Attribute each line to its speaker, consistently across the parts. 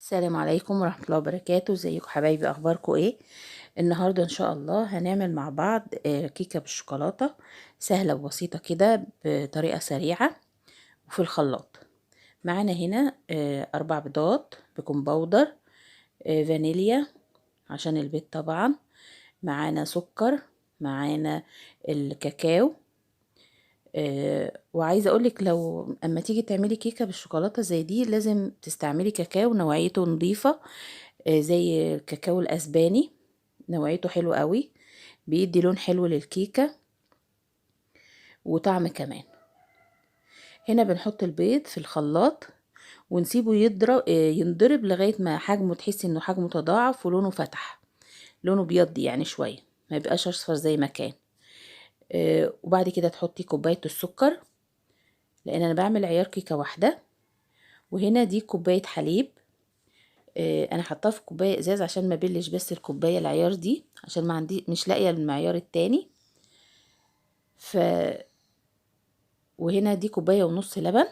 Speaker 1: السلام عليكم ورحمة الله وبركاته. ازيكم حبايبي؟ اخباركم ايه؟ النهاردة ان شاء الله هنعمل مع بعض كيكة بالشوكولاتة، سهلة وبسيطة كده بطريقة سريعة وفي الخلاط. معانا هنا 4 بيضات، بيكنج باودر، فانيليا عشان البيض طبعا، معانا سكر، معانا الكاكاو. وعايزه اقولك لو اما تيجي تعملي كيكه بالشوكولاته زي دي لازم تستعملي كاكاو نوعيته نظيفه، زي الكاكاو الاسباني، نوعيته حلو قوي، بيدي لون حلو للكيكه وطعم كمان. هنا بنحط البيض في الخلاط ونسيبه يضرب ينضرب لغايه ما حجمه، تحسي انه حجمه تضاعف ولونه فتح، لونه بيض يعني شويه، ما يبقاش اصفر زي ما كان. وبعد كده تحطي كوبايه السكر، لان انا بعمل عيار كيكه واحده. وهنا دي كوبايه حليب، انا حطاها في كوبايه ازاز عشان ما بلش، بس الكوبايه العيار دي عشان ما عندي مش لاقيه المعيار التاني. ف وهنا دي كوبايه ونص لبن.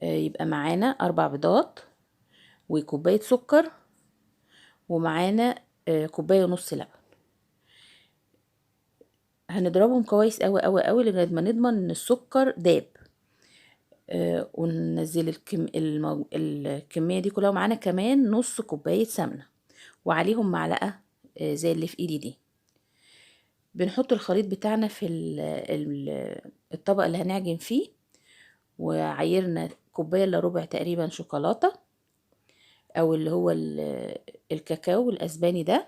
Speaker 1: يبقى معانا 4 بيضات وكوبايه سكر، ومعانا كوبايه ونص لبن. هنضربهم كويس قوي قوي قوي لغايه ما نضمن ان السكر داب. وننزل الكميه دي كلها، ومعانا كمان نص كوبايه سمنه، وعليهم معلقه زي اللي في ايدي دي. بنحط الخليط بتاعنا في الطبق اللي هنعجن فيه، وعايرنا كوبايه الا ربع تقريبا شوكولاته، او اللي هو الكاكاو الاسباني ده،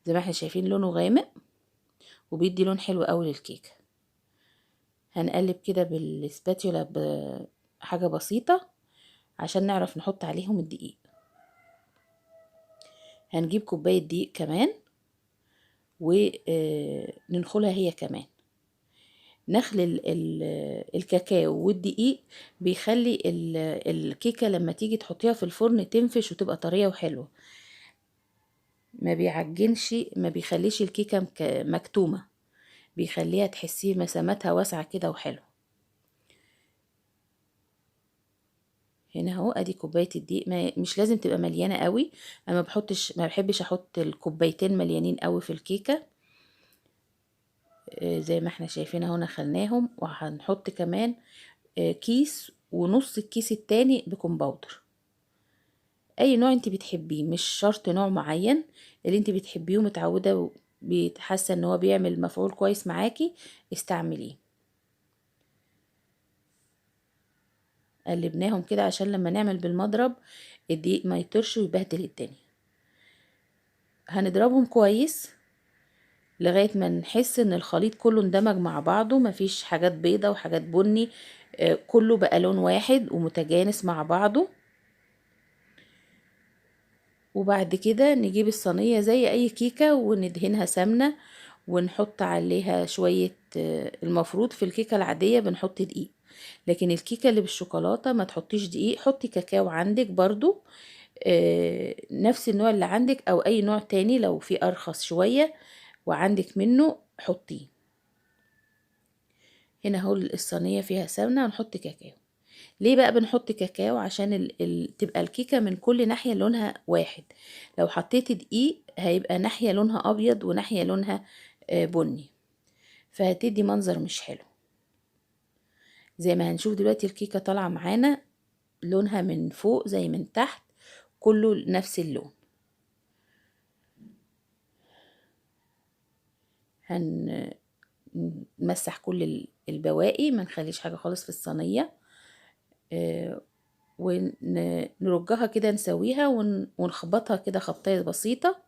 Speaker 1: زي ما احنا شايفين لونه غامق وبيدي لون حلو قوي للكيكه. هنقلب كده بالسباتيولا بحاجه بسيطه عشان نعرف نحط عليهم الدقيق. هنجيب كوبايه دقيق كمان وننخلها هي كمان. نخل الكاكاو والدقيق بيخلي الكيكة لما تيجي تحطيها في الفرن تنفش وتبقى طرية وحلوة، ما بيعجنش، ما بيخليش الكيكة مكتومة، بيخليها تحسيه مساماتها واسعة كده وحلو. هنا اهو ادي كوباية الدقيق، مش لازم تبقى مليانة قوي، انا ما بحبش احط الكوبايتين مليانين قوي في الكيكة. زي ما احنا شايفين اهو نخلناهم، وهنحط كمان كيس ونص الكيس التاني بيكنج باودر. اي نوع انت بتحبيه، مش شرط نوع معين، اللي انت بتحبيه ومتعوده بتحسه ان هو بيعمل مفعول كويس معاكي استعمليه. قلبناهم كده عشان لما نعمل بالمضرب الدقيق ما يطرش ويبهدل الدنيا. هنضربهم كويس لغايه ما نحس ان الخليط كله اندمج مع بعضه، مفيش حاجات بيضه وحاجات بني، كله بقى لون واحد ومتجانس مع بعضه. وبعد كده نجيب الصينية زي اي كيكة وندهنها سمنة ونحط عليها شوية، المفروض في الكيكة العادية بنحط دقيق، لكن الكيكة اللي بالشوكولاتة ما تحطيش دقيق، حطي كاكاو عندك برضو، نفس النوع اللي عندك او اي نوع تاني لو في ارخص شوية وعندك منه حطيه. هنا اهو الصينية فيها سمنة ونحط كاكاو. ليه بقى بنحط كاكاو؟ عشان تبقى الكيكة من كل ناحية لونها واحد. لو حطيت دقيق هيبقى ناحية لونها أبيض وناحية لونها بني، فهتدي منظر مش حلو. زي ما هنشوف دلوقتي الكيكة طالعة معانا لونها من فوق زي من تحت كله نفس اللون. هنمسح كل البواقي، ما نخليش حاجة خالص في الصينية، ونرجها كده نسويها ونخبطها كده خبطية بسيطة.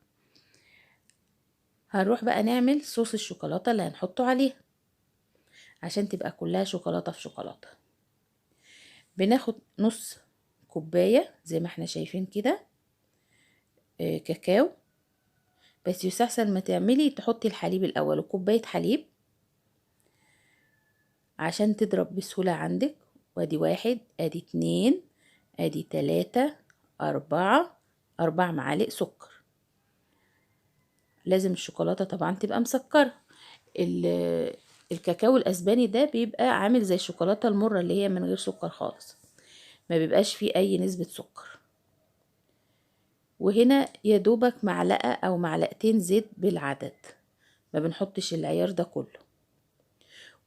Speaker 1: هنروح بقى نعمل صوص الشوكولاتة اللي هنحطه عليها عشان تبقى كلها شوكولاتة في شوكولاتة. بناخد نص كوباية زي ما احنا شايفين كده كاكاو، بس يستحسن ما تعملي تحطي الحليب الأول، وكوباية حليب عشان تضرب بسهولة عندك. وادي 1 ادي 2 ادي 3 4 معالق سكر. لازم الشوكولاتة طبعا تبقى مسكرة. الكاكاو الاسباني ده بيبقى عامل زي الشوكولاتة المرة اللي هي من غير سكر خالص. ما بيبقاش فيه اي نسبة سكر. وهنا يا دوبك معلقة او معلقتين زيت بالعدد، ما بنحطش العيار ده كله.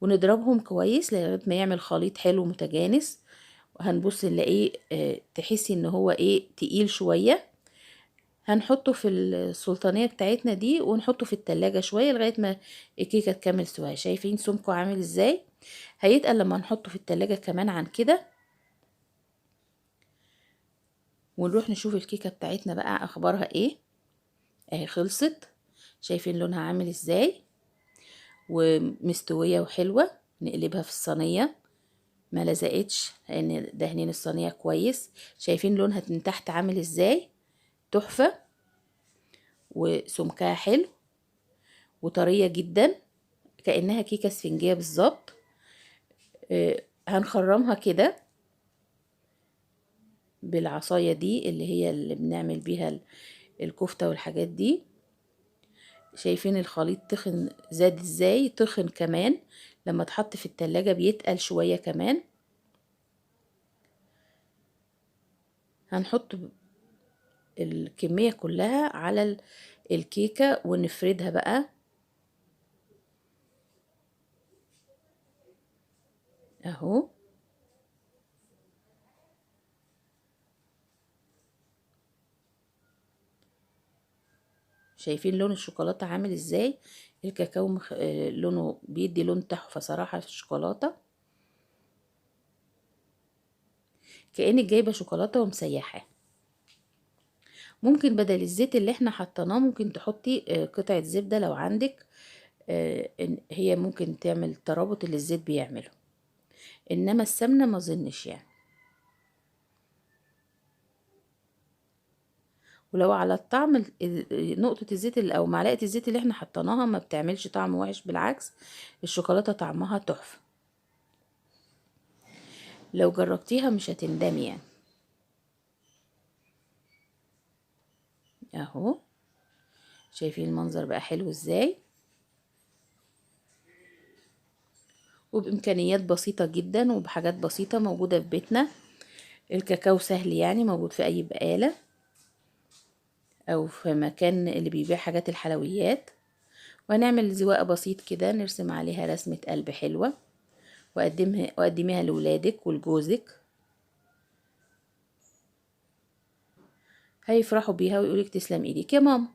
Speaker 1: ونضربهم كويس لغايه ما يعمل خليط حلو متجانس. وهنبص نلاقيه تحسي ان هو ايه تقيل شويه. هنحطه في السلطانيه بتاعتنا دي ونحطه في التلاجة شويه لغايه ما الكيكه تكمل سواها. شايفين سمكه عامل ازاي؟ هيتقل لما نحطه في التلاجة كمان عن كده. ونروح نشوف الكيكه بتاعتنا بقى اخبارها ايه. اهي خلصت. شايفين لونها عامل ازاي ومستويه وحلوه. نقلبها في الصينيه، ما لزقتش لان دهنين الصينيه كويس. شايفين لونها من تحت عامل ازاي؟ تحفه. وسمكها حلو وطريه جدا كانها كيكه اسفنجيه بالظبط. هنخرمها كده بالعصايه دي اللي هي اللي بنعمل بيها الكفته والحاجات دي. شايفين الخليط تخن زاد ازاي؟ تخن كمان لما اتحط في التلاجة بيتقل شويه كمان. هنحط الكميه كلها على الكيكه ونفردها بقى اهو. شايفين لون الشوكولاته عامل ازاي؟ الكاكاو لونه بيدي لون تحفه صراحه في الشوكولاته، كأنك جايبه شوكولاته ومسيحاه. ممكن بدل الزيت اللي احنا حطيناه ممكن تحطي قطعه زبده لو عندك. هي ممكن تعمل الترابط اللي الزيت بيعمله، انما السمنه ما اظنش يعني. ولو على الطعم نقطه الزيت او معلقه الزيت اللي احنا حطيناها ما بتعملش طعم وحش، بالعكس الشوكولاته طعمها تحفه. لو جربتيها مش هتندمي يعني. اهو شايفين المنظر بقى حلو ازاي؟ وبامكانيات بسيطه جدا وبحاجات بسيطه موجوده في بيتنا. الكاكاو سهل يعني، موجود في اي بقاله او في مكان اللي بيبيع حاجات الحلويات. وهنعمل زواقه بسيط كده نرسم عليها رسمه قلب حلوه وقدميها لولادك ولجوزك، هيفرحوا بيها ويقولك تسلم ايديك يا ماما.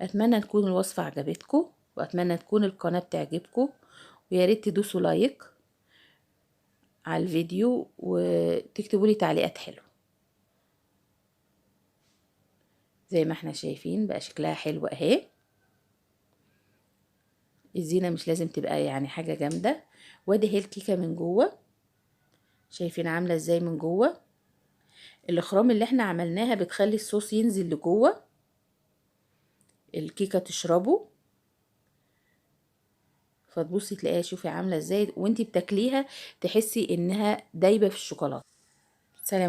Speaker 1: اتمنى تكون الوصفه عجبتكم واتمنى تكون القناه بتعجبكم، ويا ريت تدوسوا لايك على الفيديو وتكتبوا لي تعليقات حلوه. زي ما احنا شايفين بقى شكلها حلو اهي. الزينه مش لازم تبقى يعني حاجه جامده. وادي هي الكيكه من جوه. شايفين عامله ازاي من جوه؟ الاخرام اللي احنا عملناها بتخلي الصوص ينزل لجوه الكيكه تشربه. فتبصي تلاقيها شوفي عامله ازاي وانتي بتاكليها تحسي انها دايبه في الشوكولاته. سلام.